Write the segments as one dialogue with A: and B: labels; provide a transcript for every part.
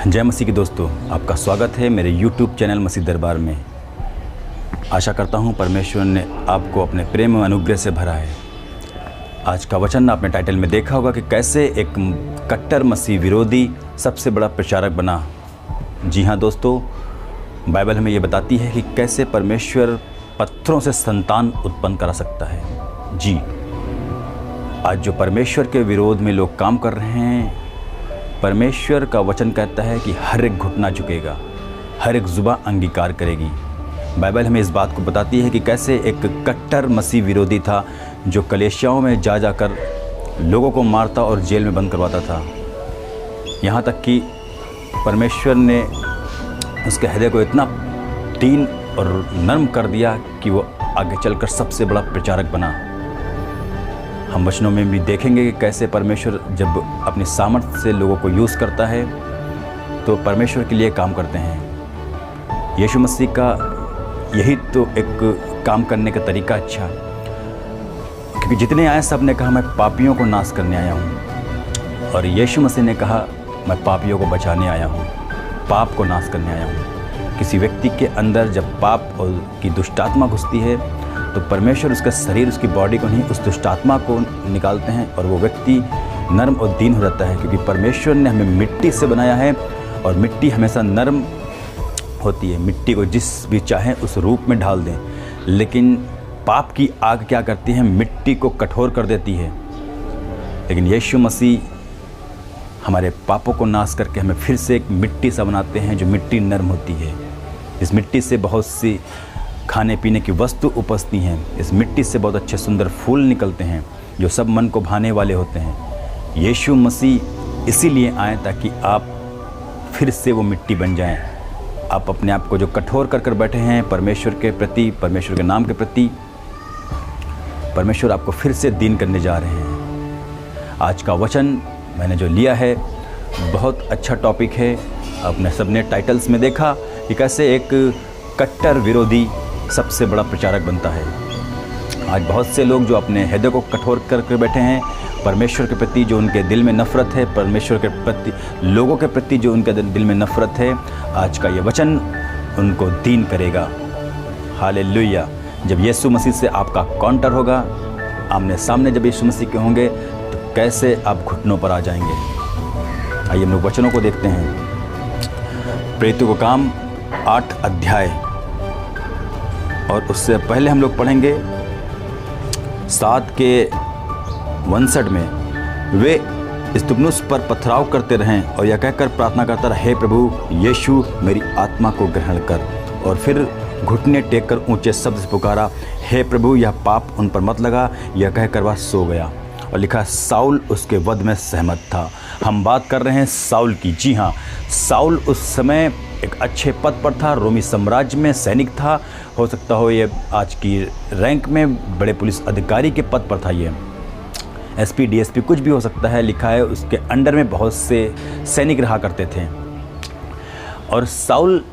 A: जय मसीह के दोस्तों, आपका स्वागत है मेरे YouTube चैनल मसीह दरबार में। आशा करता हूँ परमेश्वर ने आपको अपने प्रेम और अनुग्रह से भरा है। आज का वचन आपने टाइटल में देखा होगा कि कैसे एक कट्टर मसीह विरोधी सबसे बड़ा प्रचारक बना। जी हाँ दोस्तों, बाइबल हमें ये बताती है कि कैसे परमेश्वर पत्थरों से संतान उत्पन्न करा सकता है। जी, आज जो परमेश्वर के विरोध में लोग काम कर रहे हैं, परमेश्वर का वचन कहता है कि हर एक घुटना झुकेगा, हर एक जुबान अंगीकार करेगी। बाइबल हमें इस बात को बताती है कि कैसे एक कट्टर मसीह विरोधी था जो कलीसियाओं में जा जाकर लोगों को मारता और जेल में बंद करवाता था। यहाँ तक कि परमेश्वर ने उसके हृदय को इतना दीन और नर्म कर दिया कि वो आगे चलकर सबसे बड़ा प्रचारक बना। हम वचनों में भी देखेंगे कि कैसे परमेश्वर जब अपनी सामर्थ्य से लोगों को यूज़ करता है तो परमेश्वर के लिए काम करते हैं। यीशु मसीह का यही तो एक काम करने का तरीका अच्छा, क्योंकि जितने आए सब ने कहा मैं पापियों को नाश करने आया हूँ, और यीशु मसीह ने कहा मैं पापियों को बचाने आया हूँ, पाप को नाश करने आया हूँ। किसी व्यक्ति के अंदर जब पाप और की दुष्टात्मा घुसती है तो परमेश्वर उसका शरीर, उसकी बॉडी को नहीं, उस दुष्टात्मा को निकालते हैं और वो व्यक्ति नर्म और दीन हो जाता है। क्योंकि परमेश्वर ने हमें मिट्टी से बनाया है और मिट्टी हमेशा नर्म होती है। मिट्टी को जिस भी चाहें उस रूप में ढाल दें, लेकिन पाप की आग क्या करती है? मिट्टी को कठोर कर देती है। लेकिन यीशु मसीह हमारे पापों को नाश करके हमें फिर से एक मिट्टी सा बनाते हैं जो मिट्टी नर्म होती है। इस मिट्टी से बहुत सी खाने पीने की वस्तु उपजती हैं। इस मिट्टी से बहुत अच्छे सुंदर फूल निकलते हैं जो सब मन को भाने वाले होते हैं। यीशु मसीह इसीलिए आए ताकि आप फिर से वो मिट्टी बन जाएं। आप अपने आप को जो कठोर कर कर बैठे हैं परमेश्वर के प्रति, परमेश्वर के नाम के प्रति, परमेश्वर आपको फिर से दीन करने जा रहे हैं। आज का वचन मैंने जो लिया है बहुत अच्छा टॉपिक है। आपने सबने टाइटल्स में देखा कि कैसे एक कट्टर विरोधी सबसे बड़ा प्रचारक बनता है। आज बहुत से लोग जो अपने हृदय को कठोर करके बैठे हैं, परमेश्वर के प्रति जो उनके दिल में नफ़रत है, परमेश्वर के प्रति, लोगों के प्रति जो उनके दिल में नफ़रत है, आज का ये वचन उनको दीन करेगा। हालेलुया। जब यीशु मसीह से आपका काउंटर होगा, आमने सामने जब यीशु मसीह के होंगे, तो कैसे आप घुटनों पर आ जाएंगे। आइए हम लोग वचनों को देखते हैं। प्रेरितों का काम 8 अध्याय, और उससे पहले हम लोग पढ़ेंगे 7 के 59 में। वे स्तिफनुस पर पथराव करते रहें और यह कहकर प्रार्थना करता रहा, हे प्रभु यीशु मेरी आत्मा को ग्रहण कर। और फिर घुटने टेक कर ऊंचे शब्द से पुकारा, हे प्रभु यह पाप उन पर मत लगा। यह कहकर वह सो गया। और लिखा, साउल उसके वध में सहमत था। हम बात कर रहे हैं साउल की। जी हाँ, साउल उस समय एक अच्छे पद पर था, रोमी साम्राज्य में सैनिक था। हो सकता हो ये आज की रैंक में बड़े पुलिस अधिकारी के पद पर था। ये एसपी डीएसपी कुछ भी हो सकता है। लिखा है उसके अंडर में बहुत से सैनिक रहा करते थे। और साउल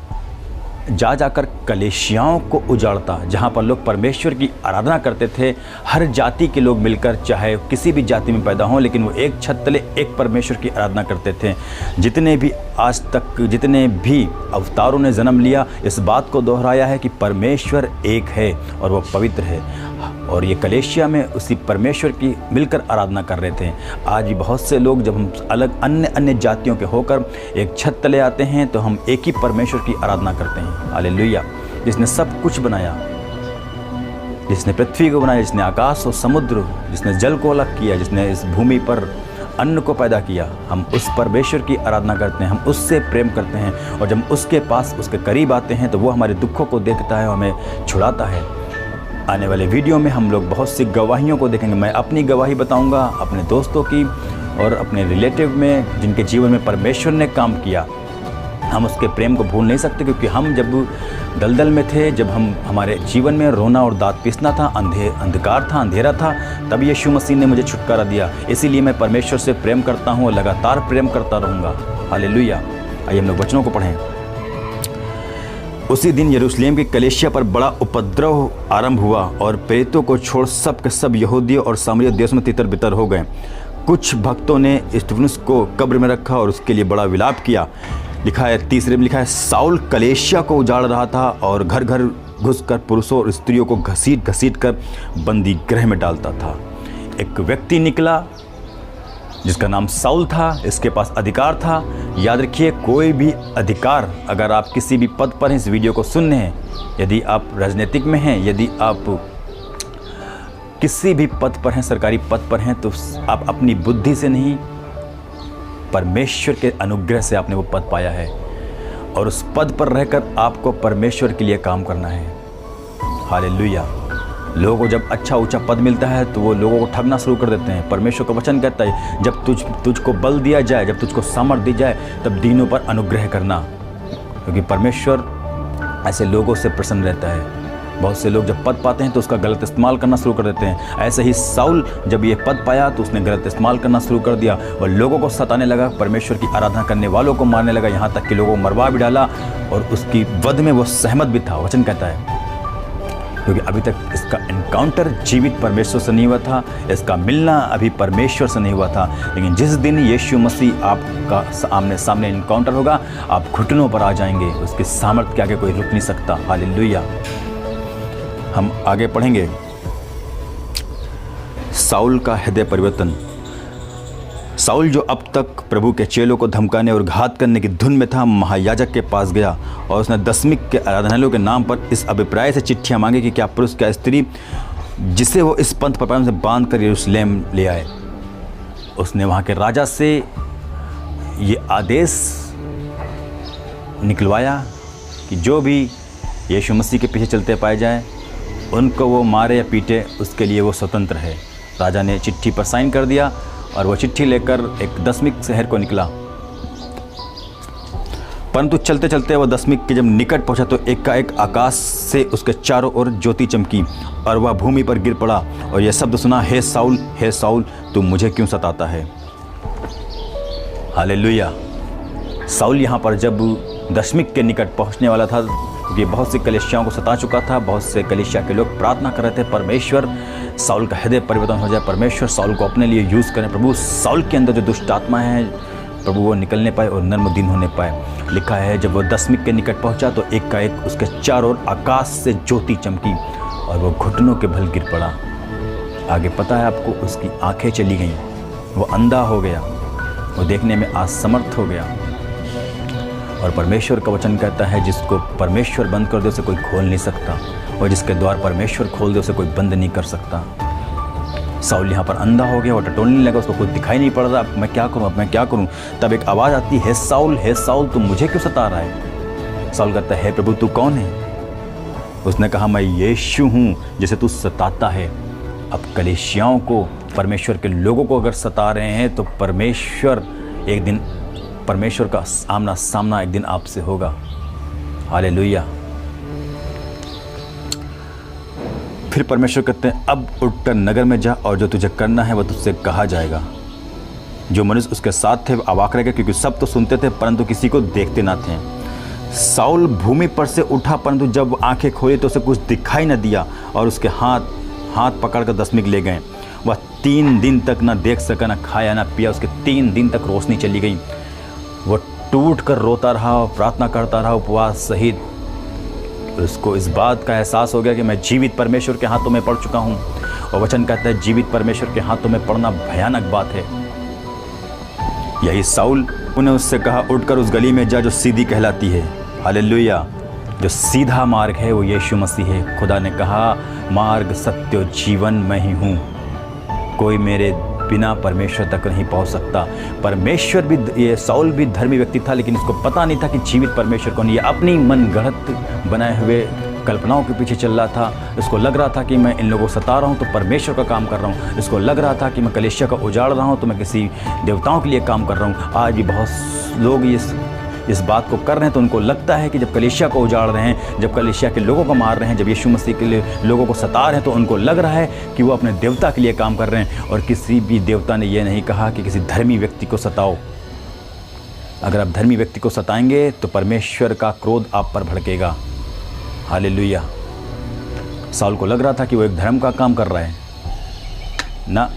A: जा जाकर कलीसियाओं को उजाड़ता, जहाँ पर लोग परमेश्वर की आराधना करते थे। हर जाति के लोग मिलकर, चाहे किसी भी जाति में पैदा हों, लेकिन वो एक छत तले एक परमेश्वर की आराधना करते थे। जितने भी आज तक जितने भी अवतारों ने जन्म लिया, इस बात को दोहराया है कि परमेश्वर एक है और वो पवित्र है। और ये कलीसिया में उसी परमेश्वर की मिलकर आराधना कर रहे थे। आज भी बहुत से लोग जब हम अलग अन्य जातियों के होकर एक छत तले आते हैं तो हम एक ही परमेश्वर की आराधना करते हैं। हालेलुया। जिसने सब कुछ बनाया, जिसने पृथ्वी को बनाया, जिसने आकाश और समुद्र, जिसने जल को अलग किया, जिसने इस भूमि पर अन्न को पैदा किया, हम उस परमेश्वर की आराधना करते हैं। हम उससे प्रेम करते हैं, और जब उसके पास, उसके करीब आते हैं तो वो हमारे दुखों को देखता है, हमें छुड़ाता है। आने वाले वीडियो में हम लोग बहुत सी गवाहियों को देखेंगे। मैं अपनी गवाही बताऊंगा, अपने दोस्तों की और अपने रिलेटिव में जिनके जीवन में परमेश्वर ने काम किया। हम उसके प्रेम को भूल नहीं सकते, क्योंकि हम जब दलदल में थे, जब हमारे जीवन में रोना और दांत पीसना था, अंधकार था, अंधेरा था, तब यीशु मसीह ने मुझे छुटकारा दिया। इसीलिए मैं परमेश्वर से प्रेम करता हूँ और लगातार प्रेम करता रहूँगा। हालेलुया। आइए हम लोग वचनों को पढ़ें। उसी दिन यरूशलेम की कलीसिया पर बड़ा उपद्रव आरंभ हुआ और प्रेरितों को छोड़ सब के सब यहूदियों और सामरिया देश में तितर बितर हो गए। कुछ भक्तों ने स्तिफनुस को कब्र में रखा और उसके लिए बड़ा विलाप किया। लिखा है, तीसरे में लिखा है, साउल कलेशिया को उजाड़ रहा था और घर घर घुसकर पुरुषों और स्त्रियों को घसीट घसीट कर बंदी गृह में डालता था। एक व्यक्ति निकला जिसका नाम साउल था, इसके पास अधिकार था। याद रखिए, कोई भी अधिकार, अगर आप किसी भी पद पर हैं, इस वीडियो को सुन रहे हैं, यदि आप राजनीतिक में हैं, यदि आप किसी भी पद पर हैं, सरकारी पद पर हैं, तो आप अपनी बुद्धि से नहीं, परमेश्वर के अनुग्रह से आपने वो पद पाया है और उस पद पर रहकर आपको परमेश्वर के लिए काम करना है। हालेलुया। लोगों को जब अच्छा ऊंचा पद मिलता है तो वो लोगों को ठगना शुरू कर देते हैं। परमेश्वर का वचन कहता है, जब तुझको बल दिया जाए, जब तुझको सामर्थ दी जाए, तब दीनों पर अनुग्रह करना, क्योंकि परमेश्वर ऐसे लोगों से प्रसन्न रहता है। बहुत से लोग जब पद पाते हैं तो उसका गलत इस्तेमाल करना शुरू कर देते हैं। ऐसे ही साउल जब ये पद पाया तो उसने गलत इस्तेमाल करना शुरू कर दिया और लोगों को सताने लगा, परमेश्वर की आराधना करने वालों को मारने लगा, यहाँ तक कि लोगों को मरवा भी डाला और उसकी वध में वो सहमत भी था। वचन कहता है, क्योंकि अभी तक इसका एनकाउंटर जीवित परमेश्वर से नहीं हुआ था, इसका मिलना अभी परमेश्वर से नहीं हुआ था। लेकिन जिस दिन यीशु मसीह आपका आमने सामने एनकाउंटर होगा, आप घुटनों पर आ जाएंगे, उसके सामर्थ्य के आगे कोई रुक नहीं सकता। हालेलुया। हम आगे पढ़ेंगे। साउल का हृदय परिवर्तन। साउल जो अब तक प्रभु के चेलों को धमकाने और घात करने की धुन में था, महायाजक के पास गया और उसने दशमिक के आराधनालयों के नाम पर इस अभिप्राय से चिट्ठियां मांगी कि क्या पुरुष क्या स्त्री, जिसे वो इस पंथ पर से बांध कर यरूशलेम ले आए। उसने वहाँ के राजा से ये आदेश निकलवाया कि जो भी यीशु मसीह के पीछे चलते पाए जाए, उनको वो मारे या पीटे, उसके लिए वो स्वतंत्र है। राजा ने चिट्ठी पर साइन कर दिया और वो चिट्ठी लेकर एक दशमिक शहर को निकला। परंतु चलते चलते वह दशमिक के जब निकट पहुंचा तो एकाएक आकाश से उसके चारों ओर ज्योति चमकी और वह भूमि पर गिर पड़ा और यह शब्द सुना, हे साउल, तू मुझे क्यों सताता है। हालेलुया। साउल यहाँ पर जब दशमिक के निकट पहुँचने वाला था, क्योंकि बहुत सी कलीसियाओं को सता चुका था, बहुत से कलीसिया के लोग प्रार्थना कर रहे थे, परमेश्वर साउल का हृदय परिवर्तन हो जाए, परमेश्वर साउल को अपने लिए यूज़ करें, प्रभु साउल के अंदर जो दुष्ट आत्मा है, प्रभु वो निकलने पाए और नर्मदीन होने पाए। लिखा है, जब वो दशमिक के निकट पहुंचा तो एकाएक उसके चारों ओर आकाश से ज्योति चमकी और वो घुटनों के बल गिर पड़ा। आगे पता है आपको, उसकी आंखें चली गईं, वो अंधा हो गया, वो देखने में असमर्थ हो गया। और परमेश्वर का वचन कहता है, जिसको परमेश्वर बंद कर दे उसे कोई खोल नहीं सकता, और जिसके द्वार परमेश्वर खोल दे उसे कोई बंद नहीं कर सकता। साउल यहाँ पर अंधा हो गया, वो टटोलने लगा, उसको कुछ दिखाई नहीं पड़ रहा, मैं क्या करूँ, अब मैं क्या करूँ। तब एक आवाज़ आती है, हे साउल, तुम मुझे क्यों सता रहा है। साउल कहता है, प्रभु तू कौन है। उसने कहा, मैं यीशु हूँ जिसे तू सताता है। अब कलीसियाओं को, परमेश्वर के लोगों को अगर सता रहे हैं तो परमेश्वर एक दिन, परमेश्वर का आमना सामना एक दिन आपसे होगा। हालेलुया। फिर परमेश्वर कहते हैं, अब उठकर नगर में जा और जो तुझे करना है वह तुझसे कहा जाएगा। जो मनुष्य उसके साथ थे अवाक रह गए, क्योंकि सब तो सुनते थे परंतु किसी को देखते ना थे। साउल भूमि पर से उठा, परंतु जब आंखें खोली तो उसे कुछ दिखाई न दिया और उसके हाथ पकड़कर दशमिक ले गए। वह 3 दिन तक न देख सका, न खाया न पिया, उसके 3 दिन तक रोशनी चली गई। वो टूट कर रोता रहा और प्रार्थना करता रहा उपवास सहित। उसको इस बात का एहसास हो गया कि मैं जीवित परमेश्वर के हाथों में पड़ चुका हूँ। और वचन कहता है, जीवित परमेश्वर के हाथों में पड़ना भयानक बात है। यही साउल ने उससे कहा, उठकर उस गली में जा जो सीधी कहलाती है। हालेलुया। जो सीधा मार्ग है वो यीशु मसीह है। खुदा ने कहा, मार्ग सत्य और जीवन मैं ही हूँ, कोई मेरे बिना परमेश्वर तक नहीं पहुंच सकता। परमेश्वर भी, ये साउल भी धर्मी व्यक्ति था, लेकिन इसको पता नहीं था कि जीवित परमेश्वर कौन। ये अपनी मन गढ़ंत बनाए हुए कल्पनाओं के पीछे चल रहा था। इसको लग रहा था कि मैं इन लोगों को सता रहा हूँ तो परमेश्वर का काम कर रहा हूँ। इसको लग रहा था कि मैं कलीसिया का उजाड़ रहा हूँ तो मैं किसी देवताओं के लिए काम कर रहा हूँ। आज भी बहुत लोग इस बात को कर रहे हैं तो उनको लगता है कि जब कलीसिया को उजाड़ रहे हैं, जब कलीसिया के लोगों को मार रहे हैं, जब यीशु मसीह के लिए लोगों को सता रहे हैं, तो उनको लग रहा है कि वो अपने देवता के लिए काम कर रहे हैं। और किसी भी देवता ने यह नहीं कहा कि किसी धर्मी व्यक्ति को सताओ। अगर आप धर्मी व्यक्ति को सताएंगे तो परमेश्वर का क्रोध आप पर भड़केगा। हालेलुया। साउल को लग रहा था कि वो एक धर्म का काम कर रहा है ना,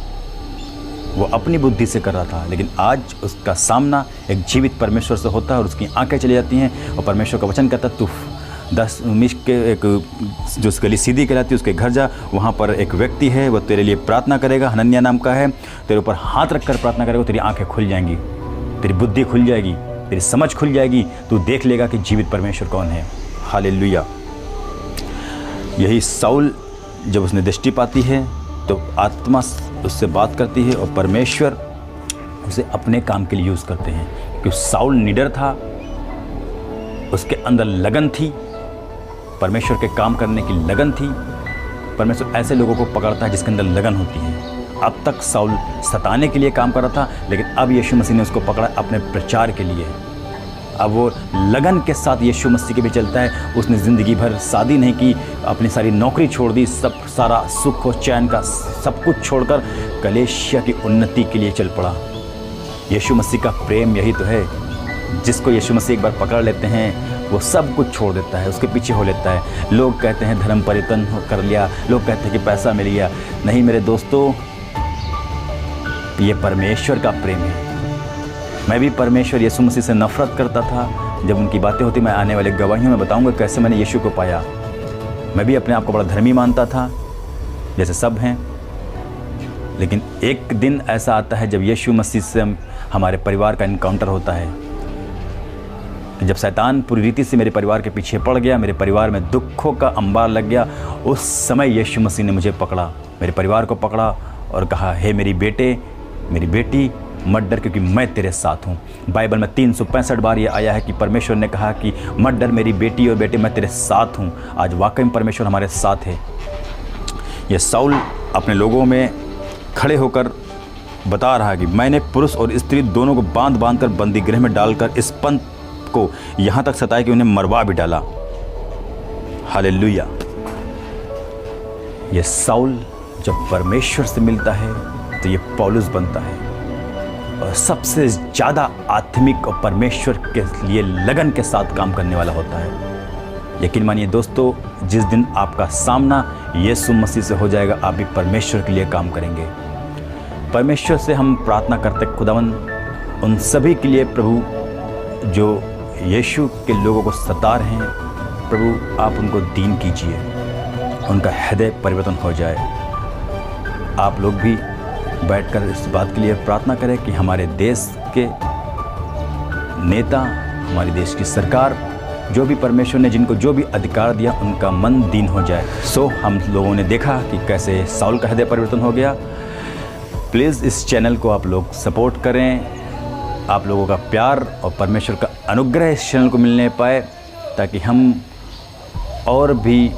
A: वो अपनी बुद्धि से कर रहा था, लेकिन आज उसका सामना एक जीवित परमेश्वर से होता है और उसकी आंखें चली जाती हैं और परमेश्वर का वचन कहता है तू 10 मील के एक जो गली सीधी कहलाती है उसके घर जा, वहाँ पर एक व्यक्ति है, वो तेरे लिए प्रार्थना करेगा, हनन्याह नाम का है, तेरे ऊपर हाथ रखकर प्रार्थना करेगा, तेरी आंखें खुल जाएंगी, तेरी बुद्धि खुल जाएगी, तेरी समझ खुल जाएगी, तू देख लेगा कि जीवित परमेश्वर कौन है। हालेलुया। यही साउल जब उसने दृष्टि पाती है तो आत्मा उससे बात करती है और परमेश्वर उसे अपने काम के लिए यूज़ करते हैं, क्योंकि साउल निडर था, उसके अंदर लगन थी, परमेश्वर के काम करने की लगन थी। परमेश्वर ऐसे लोगों को पकड़ता है जिसके अंदर लगन होती है। अब तक साउल सताने के लिए काम कर रहा था, लेकिन अब यीशु मसीह ने उसको पकड़ा अपने प्रचार के लिए। अब वो लगन के साथ यीशु मसीह के भी चलता है। उसने ज़िंदगी भर शादी नहीं की, अपनी सारी नौकरी छोड़ दी, सब सारा सुख और चैन का सब कुछ छोड़कर कलीसिया की उन्नति के लिए चल पड़ा। यीशु मसीह का प्रेम यही तो है, जिसको यीशु मसीह एक बार पकड़ लेते हैं वो सब कुछ छोड़ देता है, उसके पीछे हो लेता है। लोग कहते हैं धर्म परिवर्तन कर लिया, लोग कहते हैं कि पैसा मिल गया। नहीं मेरे दोस्तों, ये परमेश्वर का प्रेम है। मैं भी परमेश्वर यीशु मसीह से नफ़रत करता था। जब उनकी बातें होती मैं आने वाले गवाहियों में बताऊंगा कैसे मैंने यीशु को पाया। मैं भी अपने आप को बड़ा धर्मी मानता था जैसे सब हैं, लेकिन एक दिन ऐसा आता है जब यीशु मसीह से हमारे परिवार का इनकाउंटर होता है। जब शैतान पूरी रीति से मेरे परिवार के पीछे पड़ गया, मेरे परिवार में दुखों का अंबार लग गया, उस समय यीशु मसीह ने मुझे पकड़ा, मेरे परिवार को पकड़ा और कहा, हे मेरी बेटे मेरी बेटी मत डर, क्योंकि मैं तेरे साथ हूँ। बाइबल में 365 बार ये आया है कि परमेश्वर ने कहा कि मत डर मेरी बेटी और बेटे, मैं तेरे साथ हूँ। आज वाकई में परमेश्वर हमारे साथ है। ये साउल अपने लोगों में खड़े होकर बता रहा है कि मैंने पुरुष और स्त्री दोनों को बांध बांध कर बंदी गृह में डालकर इस पंथ को यहाँ तक सताया कि उन्हें मरवा भी डाला। हालेलुया। ये साउल जब परमेश्वर से मिलता है तो ये पौलुस बनता है और सबसे ज़्यादा आत्मिक और परमेश्वर के लिए लगन के साथ काम करने वाला होता है। यकीन मानिए दोस्तों, जिस दिन आपका सामना यीशु मसीह से हो जाएगा, आप भी परमेश्वर के लिए काम करेंगे। परमेश्वर से हम प्रार्थना करते खुदावन उन सभी के लिए, प्रभु जो यीशु के लोगों को सता रहे हैं, प्रभु आप उनको दीन कीजिए, उनका हृदय परिवर्तन हो जाए। आप लोग भी बैठकर इस बात के लिए प्रार्थना करें कि हमारे देश के नेता, हमारे देश की सरकार, जो भी परमेश्वर ने जिनको जो भी अधिकार दिया, उनका मन दीन हो जाए। हम लोगों ने देखा कि कैसे साउल का हृदय परिवर्तन हो गया। प्लीज़ इस चैनल को आप लोग सपोर्ट करें। आप लोगों का प्यार और परमेश्वर का अनुग्रह इस चैनल को मिलने पाए, ताकि हम और भी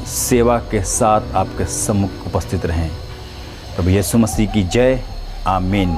A: सेवा के साथ आपके सम्मुख उपस्थित रहें। प्रभु यीशु मसीह की जय। आमीन।